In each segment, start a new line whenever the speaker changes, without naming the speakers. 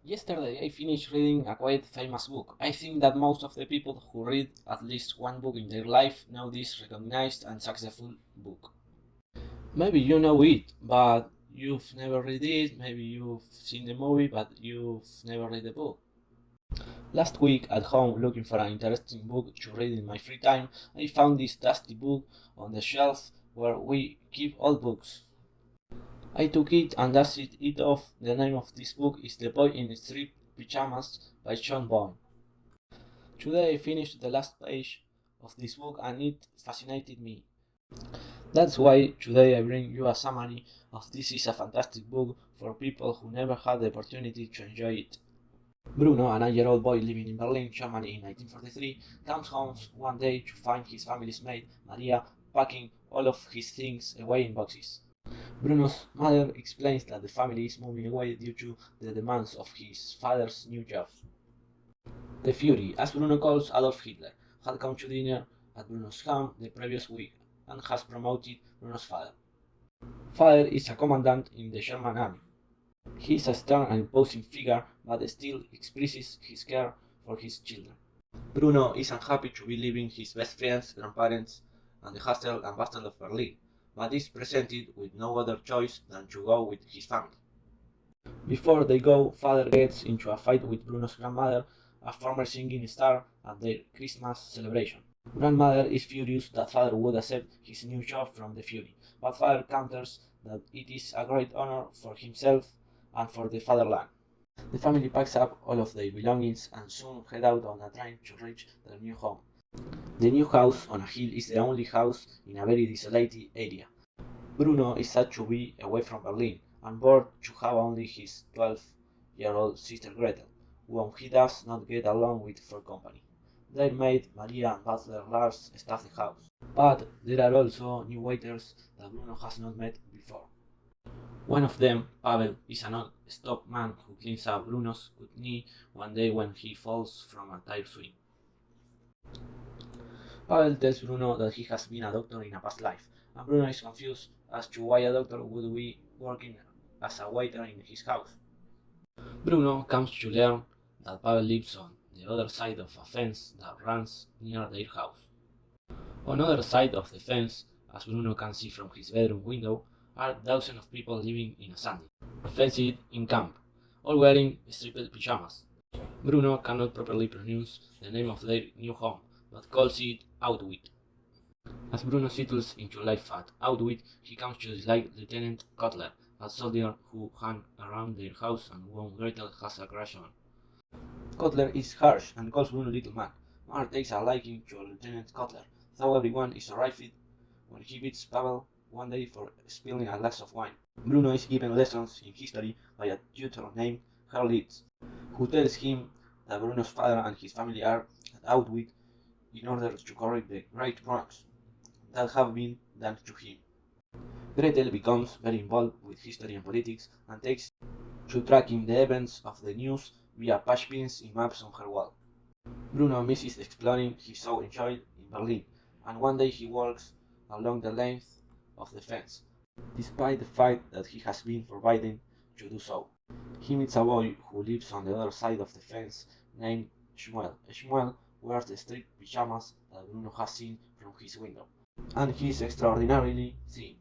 Yesterday I finished reading a quite famous book. I think that most of the people who read at least one book in their life know this recognized and successful book. Maybe you know it, but you've never read it, maybe you've seen the movie, but you've never read the book. Last week at home looking for an interesting book to read in my free time, I found this dusty book on the shelf where we keep old books. I took it and dusted it off. The name of this book is The Boy in Striped Pyjamas by John Boyne. Today I finished the last page of this book and it fascinated me. That's why today I bring you a summary of This Is a Fantastic Book for people who never had the opportunity to enjoy it. Bruno, a 9-year-old boy living in Berlin, Germany in 1943, comes home one day to find his family's maid, Maria, packing all of his things away in boxes. Bruno's mother explains that the family is moving away due to the demands of his father's new job. The Fury, as Bruno calls Adolf Hitler, had come to dinner at Bruno's home the previous week and has promoted Bruno's father. Father is a commandant in the German army. He is a stern and imposing figure, but still expresses his care for his children. Bruno is unhappy to be leaving his best friends, grandparents, and the hustle and bustle of Berlin, but is presented with no other choice than to go with his family. Before they go, father gets into a fight with Bruno's grandmother, a former singing star, at their Christmas celebration. Grandmother is furious that father would accept his new job from the Fury, but father counters that it is a great honor for himself and for the fatherland. The family packs up all of their belongings and soon head out on a train to reach their new home. The new house on a hill is the only house in a very desolated area. Bruno is sad to be away from Berlin and bored to have only his 12-year-old sister Gretel, whom he does not get along with for company. Their maid Maria and butler Lars staff the house, but there are also new waiters that Bruno has not met before. One of them, Pavel, is an old-stock man who cleans up Bruno's good knee one day when he falls from a tire swing. Pavel tells Bruno that he has been a doctor in a past life, and Bruno is confused as to why a doctor would be working as a waiter in his house. Bruno comes to learn that Pavel lives on the other side of a fence that runs near their house. On the other side of the fence, as Bruno can see from his bedroom window, are dozens of people living in a sandy, fenced in camp, all wearing striped pyjamas. Bruno cannot properly pronounce the name of their new home, but calls it Outwit. As Bruno settles into life at Outwit, he comes to dislike Lieutenant Cutler, a soldier who hung around their house and whom Gretel has a crush on. Cutler is harsh and calls Bruno little man. Mar takes a liking to Lieutenant Cutler, though everyone is horrified when he beats Pavel one day for spilling a glass of wine. Bruno is given lessons in history by a tutor named Herr Litz, who tells him that Bruno's father and his family are at Outwit in order to correct the great wrongs that have been done to him. Gretel becomes very involved with history and politics and takes to tracking the events of the news via patch pins in maps on her wall. Bruno misses exploring he so enjoyed in Berlin, and one day he walks along the length of the fence, despite the fact that he has been forbidden to do so. He meets a boy who lives on the other side of the fence named Shmuel. Shmuel wears the striped pyjamas that Bruno has seen from his window, and he is extraordinarily thin.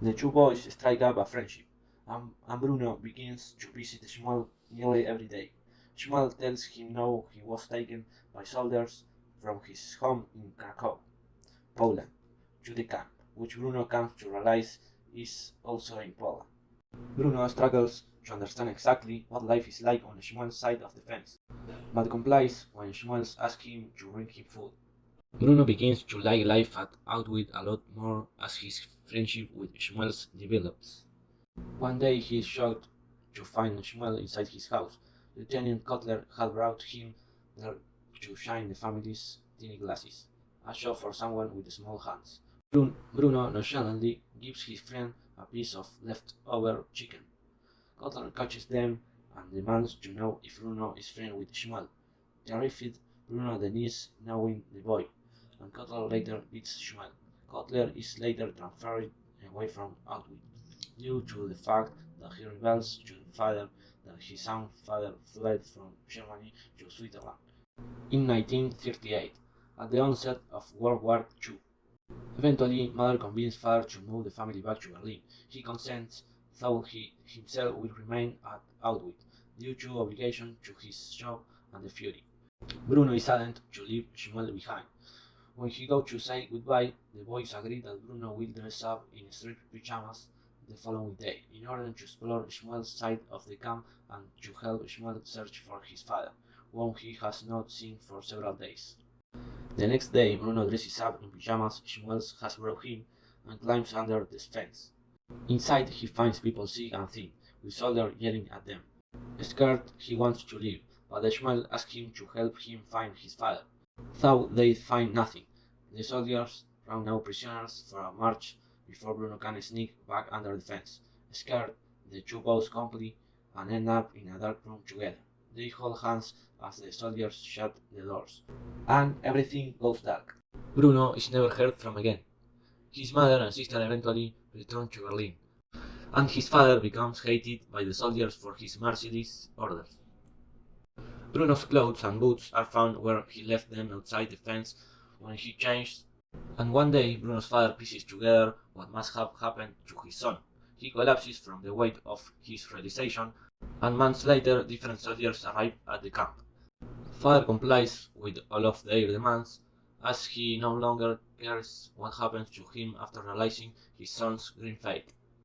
The two boys strike up a friendship, and Bruno begins to visit Shmuel nearly every day. Shmuel tells him no, he was taken by soldiers from his home in Krakow, Poland, to the camp, which Bruno comes to realize is also in Poland. Bruno struggles to understand exactly what life is like on Shmuel's side of the fence, but complies when Shmuel asks him to bring him food. Bruno begins to like life at Outwit a lot more as his friendship with Shmuel develops. One day he is shocked to find Shmuel inside his house. Lieutenant Cutler had brought him there to shine the family's tiny glasses, a show for someone with small hands. Bruno nonchalantly gives his friend a piece of leftover chicken. Cutler catches them and demands to know if Bruno is friend with Shmuel. Terrified, Bruno denies knowing the boy, and Cutler later beats Shmuel. Cutler is later transferred away from Outwit due to the fact that he rebels to the father that his own father fled from Germany to Switzerland in 1938, at the onset of World War II. Eventually, mother convinced father to move the family back to Berlin. He consents, though he himself will remain at Auschwitz due to obligation to his job and the fury. Bruno is saddened to leave Shmuel behind. When he goes to say goodbye, the boys agree that Bruno will dress up in street pyjamas the following day, in order to explore Shmuel's side of the camp and to help Shmuel search for his father, whom he has not seen for several days. The next day, Bruno dresses up in pyjamas Shmuel has brought him and climbs under the fence. Inside, he finds people sick and thin, with soldiers yelling at them. Scared, he wants to leave, but Shmuel asks him to help him find his father. Though they find nothing, the soldiers round out prisoners for a march before Bruno can sneak back under the fence. Scared, the two boys comply and end up in a dark room together. They hold hands as the soldiers shut the doors, and everything goes dark. Bruno is never heard from again. His mother and sister eventually return to Berlin, and his father becomes hated by the soldiers for his merciless orders. Bruno's clothes and boots are found where he left them outside the fence when he changed, and one day Bruno's father pieces together what must have happened to his son. He collapses from the weight of his realization, and months later different soldiers arrive at the camp. Father complies with all of their demands, as he no longer cares what happens to him after realizing his son's grim fate.